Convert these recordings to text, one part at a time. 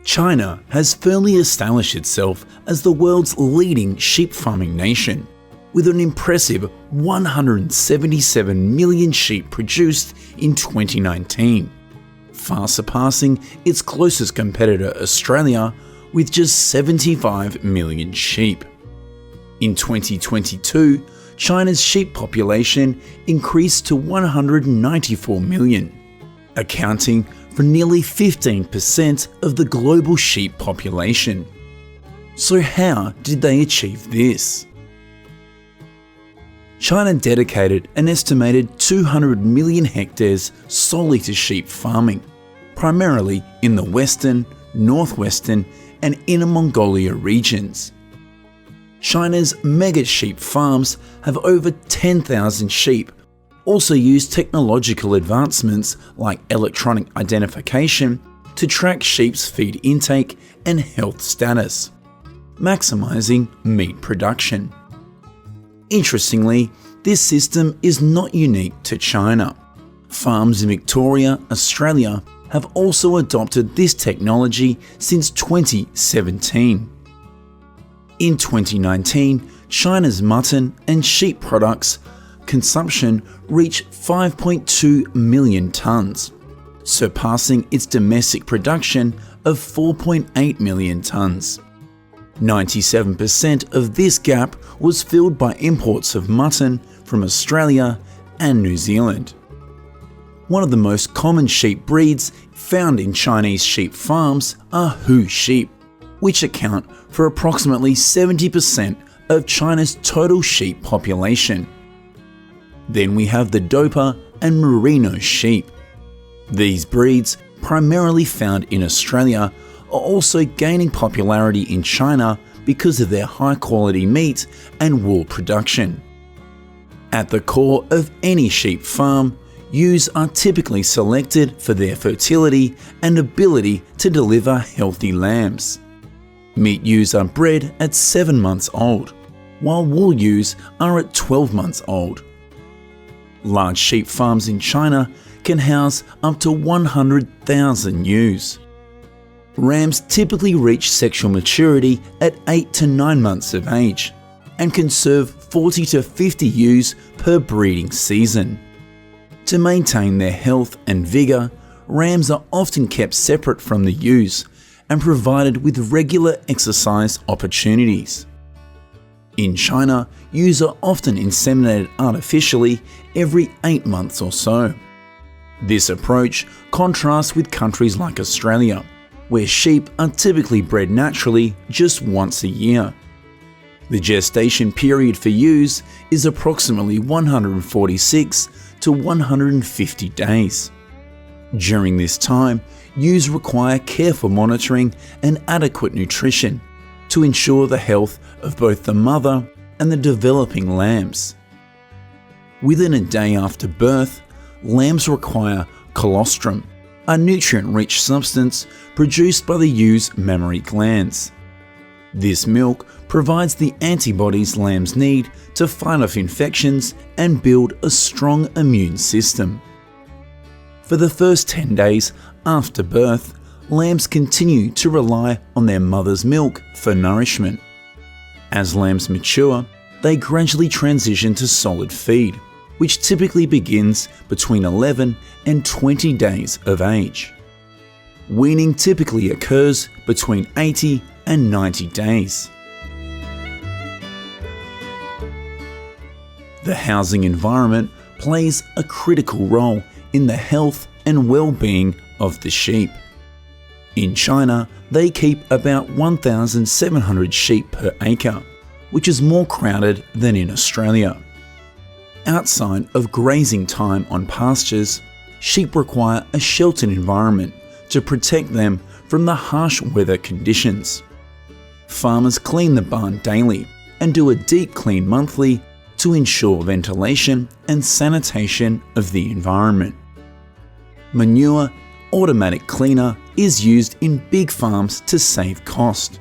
China has firmly established itself as the world's leading sheep farming nation, with an impressive 177 million sheep produced in 2019, far surpassing its closest competitor Australia with just 75 million sheep. In 2022, China's sheep population increased to 194 million, accounting for nearly 15% of the global sheep population. So how did they achieve this? China dedicated an estimated 200 million hectares solely to sheep farming, primarily in the western, northwestern, and Inner Mongolia regions. China's mega sheep farms have over 10,000 sheep, also use technological advancements like electronic identification to track sheep's feed intake and health status, maximizing meat production. Interestingly, this system is not unique to China. Farms in Victoria, Australia have also adopted this technology since 2017. In 2019, China's mutton and sheep products consumption reached 5.2 million tonnes, surpassing its domestic production of 4.8 million tonnes. 97% of this gap was filled by imports of mutton from Australia and New Zealand. One of the most common sheep breeds found in Chinese sheep farms are Hu sheep, which account for approximately 70% of China's total sheep population. Then we have the Dopa and Merino sheep. These breeds, primarily found in Australia, are also gaining popularity in China because of their high-quality meat and wool production. At the core of any sheep farm, ewes are typically selected for their fertility and ability to deliver healthy lambs. Meat ewes are bred at 7 months old, while wool ewes are at 12 months old. Large sheep farms in China can house up to 100,000 ewes. Rams typically reach sexual maturity at 8 to 9 months of age and can serve 40 to 50 ewes per breeding season. To maintain their health and vigour, rams are often kept separate from the ewes and provided with regular exercise opportunities. In China, ewes are often inseminated artificially every 8 months or so. This approach contrasts with countries like Australia, where sheep are typically bred naturally just once a year. The gestation period for ewes is approximately 146 to 150 days. During this time, ewes require careful monitoring and adequate nutrition to ensure the health of both the mother and the developing lambs. Within a day after birth, lambs require colostrum, a nutrient-rich substance produced by the ewe's mammary glands. This milk provides the antibodies lambs need to fight off infections and build a strong immune system. For the first 10 days after birth, lambs continue to rely on their mother's milk for nourishment. As lambs mature, they gradually transition to solid feed, which typically begins between 11 and 20 days of age. Weaning typically occurs between 80 and 90 days. The housing environment plays a critical role in the health and well-being of the sheep. In China, they keep about 1,700 sheep per acre, which is more crowded than in Australia. Outside of grazing time on pastures, sheep require a sheltered environment to protect them from the harsh weather conditions. Farmers clean the barn daily and do a deep clean monthly to ensure ventilation and sanitation of the environment. Manure, automatic cleaner, is used in big farms to save cost.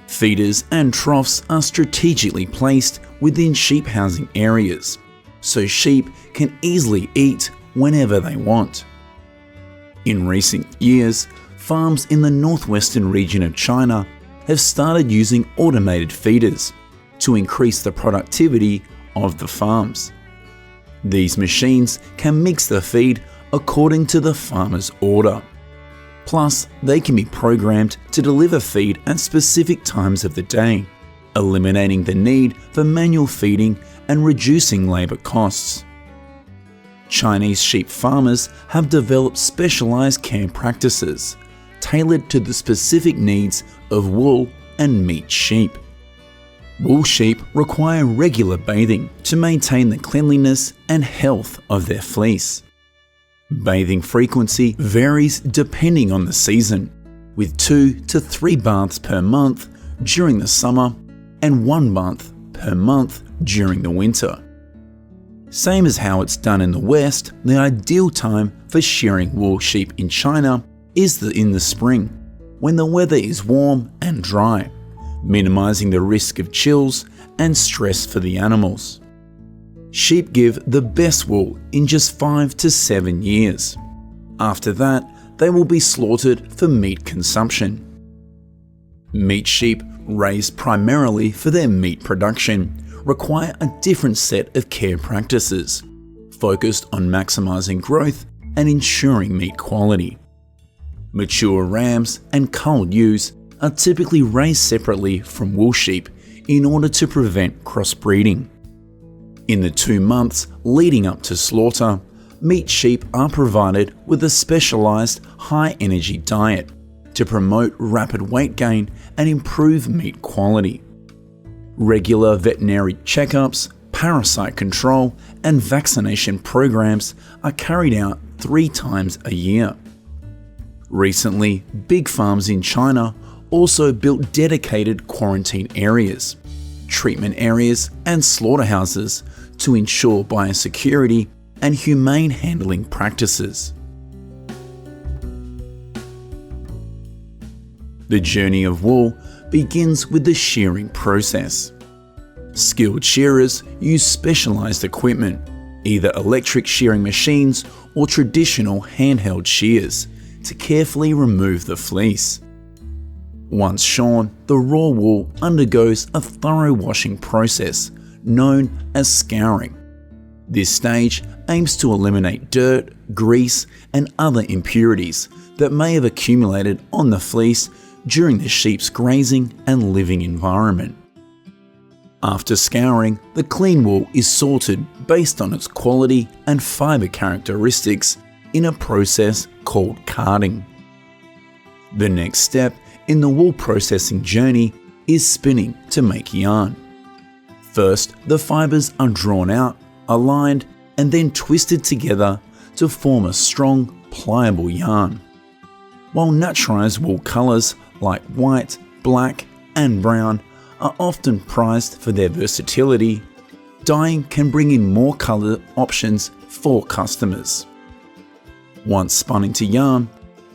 Feeders and troughs are strategically placed within sheep housing areas, so sheep can easily eat whenever they want. In recent years, farms in the northwestern region of China have started using automated feeders to increase the productivity of the farms. These machines can mix the feed according to the farmer's order. Plus, they can be programmed to deliver feed at specific times of the day, eliminating the need for manual feeding and reducing labour costs. Chinese sheep farmers have developed specialised care practices tailored to the specific needs of wool and meat sheep. Wool sheep require regular bathing to maintain the cleanliness and health of their fleece. Bathing frequency varies depending on the season, with 2 to 3 baths per month during the summer and 1 bath per month during the winter. Same as how it's done in the West, the ideal time for shearing wool sheep in China is in the spring, when the weather is warm and dry, minimizing the risk of chills and stress for the animals. Sheep give the best wool in just 5 to 7 years. After that, they will be slaughtered for meat consumption. Meat sheep, raised primarily for their meat production, require a different set of care practices, focused on maximizing growth and ensuring meat quality. Mature rams and culled ewes are typically raised separately from wool sheep in order to prevent crossbreeding. In the 2 months leading up to slaughter, meat sheep are provided with a specialized high-energy diet to promote rapid weight gain and improve meat quality. Regular veterinary checkups, parasite control, and vaccination programs are carried out 3 times a year. Recently, big farms in China also built dedicated quarantine areas, treatment areas, and slaughterhouses to ensure biosecurity and humane handling practices. The journey of wool begins with the shearing process. Skilled shearers use specialized equipment, either electric shearing machines or traditional handheld shears, to carefully remove the fleece. Once shorn, the raw wool undergoes a thorough washing process known as scouring. This stage aims to eliminate dirt, grease, and other impurities that may have accumulated on the fleece during the sheep's grazing and living environment. After scouring, the clean wool is sorted based on its quality and fibre characteristics in a process called carding. The next step in the wool processing journey is spinning to make yarn. First, the fibres are drawn out, aligned, and then twisted together to form a strong, pliable yarn. While naturalized wool colours like white, black, and brown are often prized for their versatility, dyeing can bring in more colour options for customers. Once spun into yarn,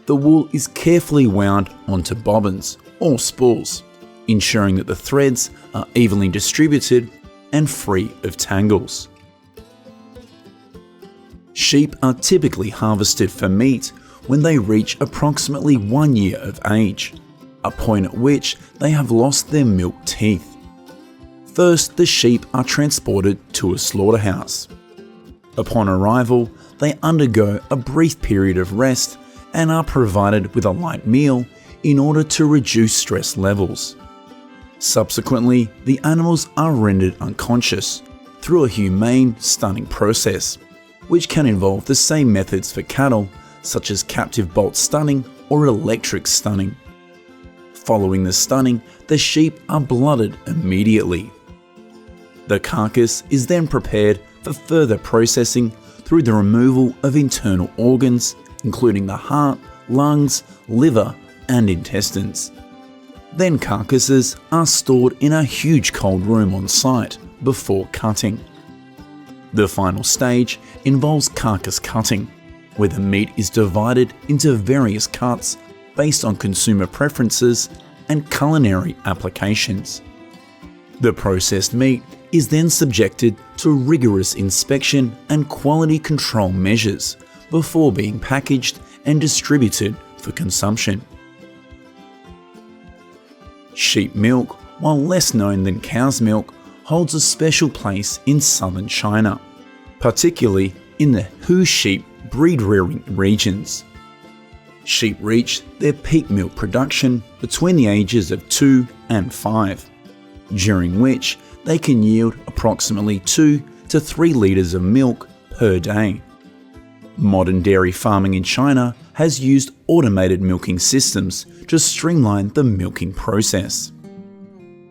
the wool is carefully wound onto bobbins or spools, ensuring that the threads are evenly distributed and free of tangles. Sheep are typically harvested for meat when they reach approximately 1 year of age, a point at which they have lost their milk teeth. First, the sheep are transported to a slaughterhouse. Upon arrival, they undergo a brief period of rest and are provided with a light meal in order to reduce stress levels. Subsequently, the animals are rendered unconscious through a humane stunning process, which can involve the same methods for cattle, such as captive bolt stunning or electric stunning. Following the stunning, the sheep are blooded immediately. The carcass is then prepared for further processing through the removal of internal organs, including the heart, lungs, liver, and intestines. Then carcasses are stored in a huge cold room on site before cutting. The final stage involves carcass cutting, where the meat is divided into various cuts based on consumer preferences and culinary applications. The processed meat is then subjected to rigorous inspection and quality control measures before being packaged and distributed for consumption. Sheep milk, while less known than cow's milk, holds a special place in southern China, particularly in the Hu sheep breed-rearing regions. Sheep reach their peak milk production between the ages of 2 and 5, during which they can yield approximately 2 to 3 litres of milk per day. Modern dairy farming in China has used automated milking systems to streamline the milking process.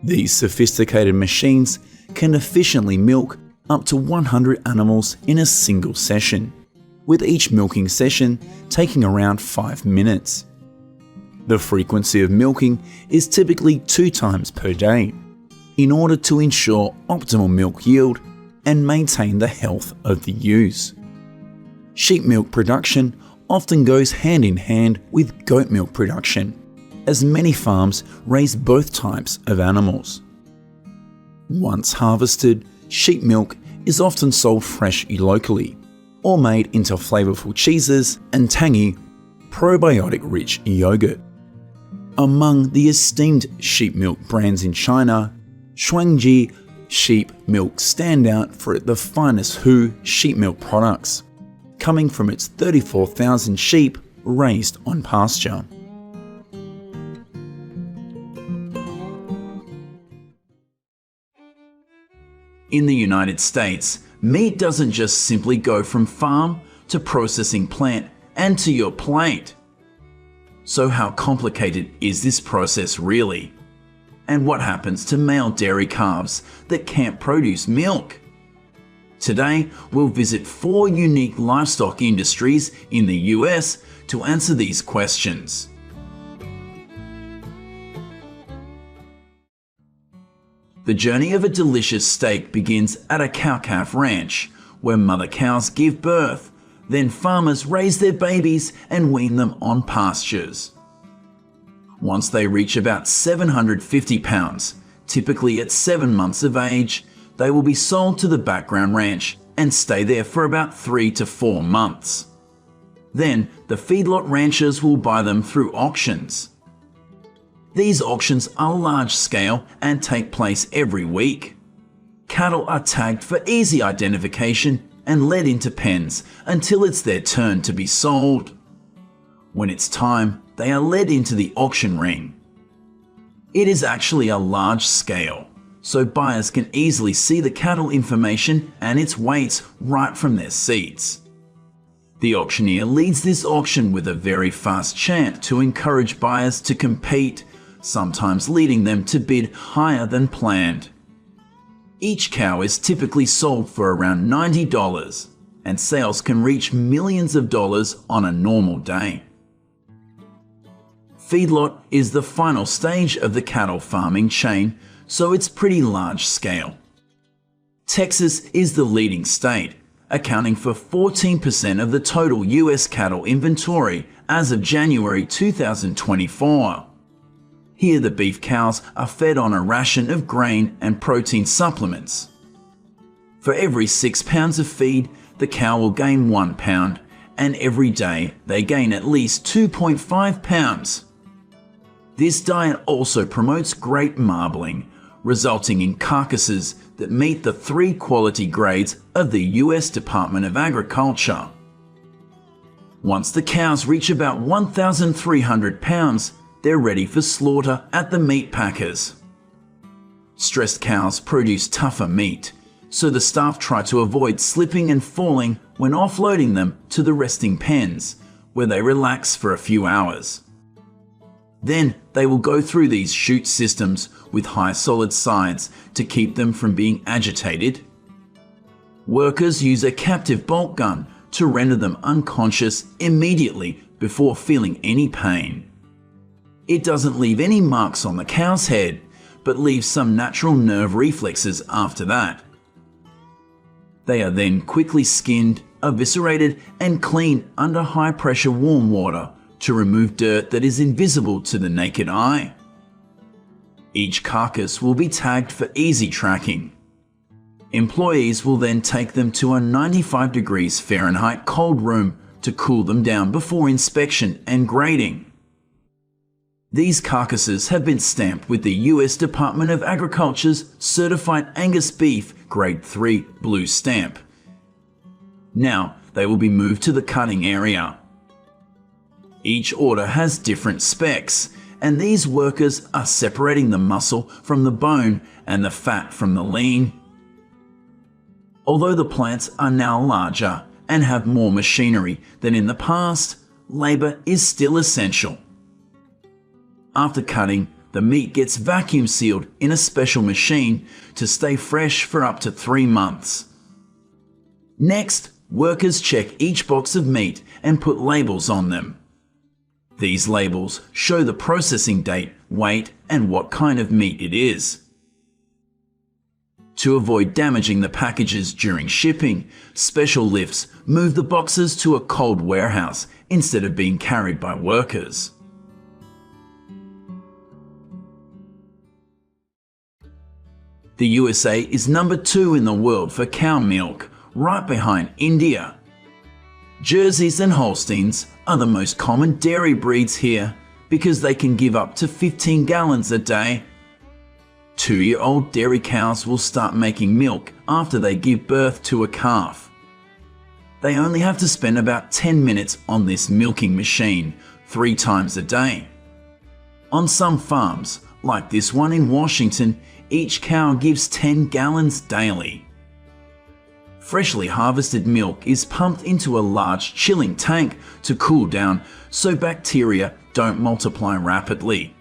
These sophisticated machines can efficiently milk up to 100 animals in a single session, with each milking session taking around 5 minutes. The frequency of milking is typically 2 times per day, in order to ensure optimal milk yield and maintain the health of the ewes. Sheep milk production often goes hand in hand with goat milk production, as many farms raise both types of animals. Once harvested, sheep milk is often sold fresh locally, or made into flavorful cheeses and tangy, probiotic-rich yogurt. Among the esteemed sheep milk brands in China, Shuangji sheep milk stand out for the finest Hu sheep milk products, coming from its 34,000 sheep raised on pasture. In the United States, meat doesn't just simply go from farm to processing plant and to your plate. So how complicated is this process really? And what happens to male dairy calves that can't produce milk? Today, we'll visit 4 unique livestock industries in the US to answer these questions. The journey of a delicious steak begins at a cow-calf ranch, where mother cows give birth. Then farmers raise their babies and wean them on pastures. Once they reach about 750 pounds, typically at 7 months of age, they will be sold to the background ranch and stay there for about 3 to 4 months. Then the feedlot ranchers will buy them through auctions. These auctions are large scale and take place every week. Cattle are tagged for easy identification and led into pens until it's their turn to be sold. When it's time, they are led into the auction ring. It is actually a large scale, so buyers can easily see the cattle information and its weights right from their seats. The auctioneer leads this auction with a very fast chant to encourage buyers to compete, sometimes leading them to bid higher than planned. Each cow is typically sold for around $90, and sales can reach millions of dollars on a normal day. Feedlot is the final stage of the cattle farming chain, so it's pretty large scale. Texas is the leading state, accounting for 14% of the total US cattle inventory as of January 2024. Here the beef cows are fed on a ration of grain and protein supplements. For every 6 pounds of feed, the cow will gain 1 pound, and every day they gain at least 2.5 pounds. This diet also promotes great marbling, resulting in carcasses that meet the 3 quality grades of the US Department of Agriculture. Once the cows reach about 1,300 pounds, they're ready for slaughter at the meat packers. Stressed cows produce tougher meat, so the staff try to avoid slipping and falling when offloading them to the resting pens, where they relax for a few hours. Then they will go through these chute systems with high solid sides to keep them from being agitated. Workers use a captive bolt gun to render them unconscious immediately before feeling any pain. It doesn't leave any marks on the cow's head, but leaves some natural nerve reflexes after that. They are then quickly skinned, eviscerated, and cleaned under high-pressure warm water to remove dirt that is invisible to the naked eye. Each carcass will be tagged for easy tracking. Employees will then take them to a 95 degrees Fahrenheit cold room to cool them down before inspection and grading. These carcasses have been stamped with the US Department of Agriculture's Certified Angus Beef Grade 3 blue stamp. Now they will be moved to the cutting area. Each order has different specs, and these workers are separating the muscle from the bone and the fat from the lean. Although the plants are now larger and have more machinery than in the past, labor is still essential. After cutting, the meat gets vacuum sealed in a special machine to stay fresh for up to 3 months. Next, workers check each box of meat and put labels on them. These labels show the processing date, weight, and what kind of meat it is. To avoid damaging the packages during shipping, special lifts move the boxes to a cold warehouse instead of being carried by workers. The USA is number 2 in the world for cow milk, right behind India. Jerseys and Holsteins are the most common dairy breeds here because they can give up to 15 gallons a day. 2-year-old dairy cows will start making milk after they give birth to a calf. They only have to spend about 10 minutes on this milking machine 3 times a day. On some farms, like this one in Washington, each cow gives 10 gallons daily. Freshly harvested milk is pumped into a large chilling tank to cool down so bacteria don't multiply rapidly.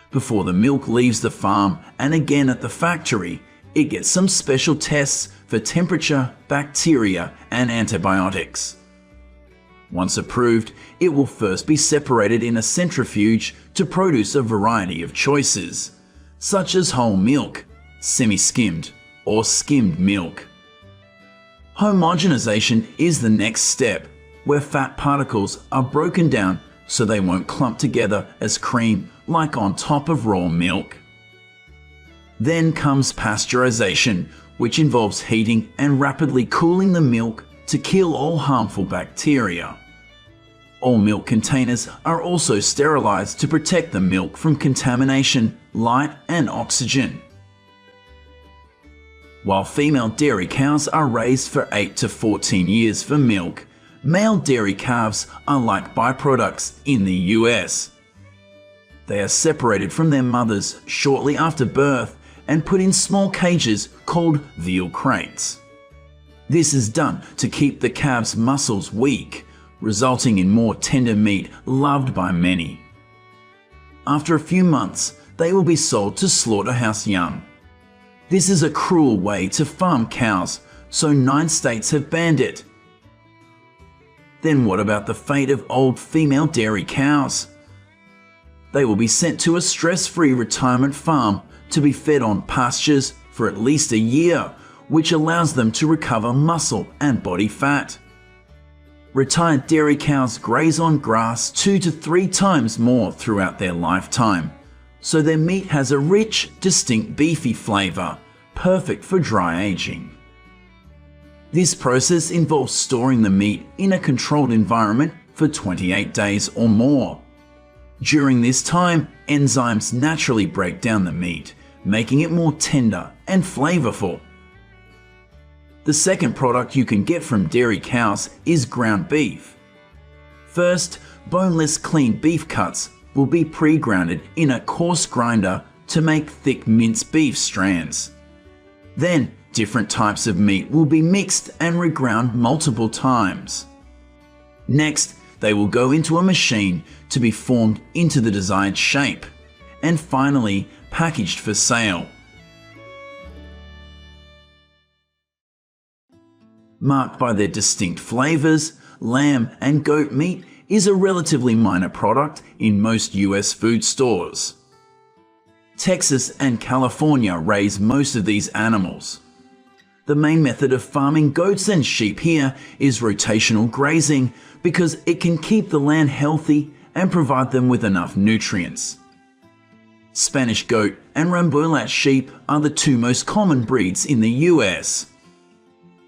Before the milk leaves the farm and again at the factory, it gets some special tests for temperature, bacteria, and antibiotics. Once approved, it will first be separated in a centrifuge to produce a variety of choices, such as whole milk, semi-skimmed, or skimmed milk. Homogenization is the next step, where fat particles are broken down so they won't clump together as cream like on top of raw milk. Then comes pasteurization, which involves heating and rapidly cooling the milk to kill all harmful bacteria. All milk containers are also sterilized to protect the milk from contamination, light, and oxygen. While female dairy cows are raised for 8 to 14 years for milk, male dairy calves are like byproducts in the US. They are separated from their mothers shortly after birth and put in small cages called veal crates. This is done to keep the calves' muscles weak, resulting in more tender meat loved by many. After a few months, they will be sold to slaughterhouse young. This is a cruel way to farm cows, so 9 states have banned it. Then what about the fate of old female dairy cows? They will be sent to a stress-free retirement farm to be fed on pastures for at least a year, which allows them to recover muscle and body fat. Retired dairy cows graze on grass 2 to 3 times more throughout their lifetime, so their meat has a rich, distinct beefy flavor, perfect for dry aging. This process involves storing the meat in a controlled environment for 28 days or more. During this time, enzymes naturally break down the meat, making it more tender and flavorful. The second product you can get from dairy cows is ground beef. First, boneless clean beef cuts will be pre-grounded in a coarse grinder to make thick minced beef strands. Then, different types of meat will be mixed and reground multiple times. Next, they will go into a machine to be formed into the desired shape, and finally packaged for sale. Marked by their distinct flavors, lamb and goat meat is a relatively minor product in most US food stores. Texas and California raise most of these animals. The main method of farming goats and sheep here is rotational grazing because it can keep the land healthy and provide them with enough nutrients. Spanish goat and Rambulat sheep are the 2 most common breeds in the US.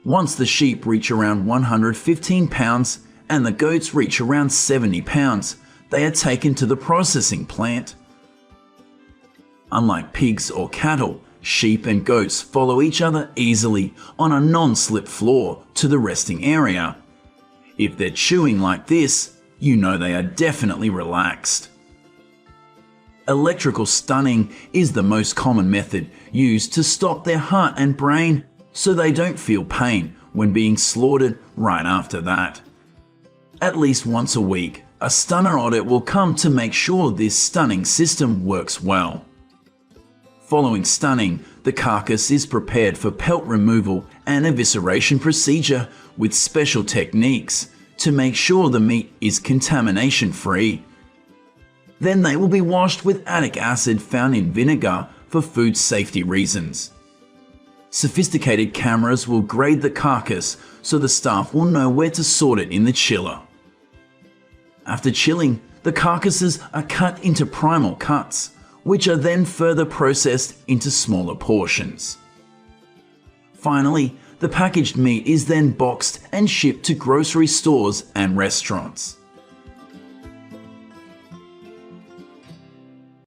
Once the sheep reach around 115 pounds and the goats reach around 70 pounds, they are taken to the processing plant. Unlike pigs or cattle, sheep and goats follow each other easily on a non-slip floor to the resting area. If they're chewing like this, you know they are definitely relaxed. Electrical stunning is the most common method used to stop their heart and brain so they don't feel pain when being slaughtered right after that. At least once a week, a stunner audit will come to make sure this stunning system works well. Following stunning, the carcass is prepared for pelt removal and evisceration procedure with special techniques to make sure the meat is contamination-free. Then they will be washed with adic acid found in vinegar for food safety reasons. Sophisticated cameras will grade the carcass so the staff will know where to sort it in the chiller. After chilling, the carcasses are cut into primal cuts, which are then further processed into smaller portions. Finally, the packaged meat is then boxed and shipped to grocery stores and restaurants.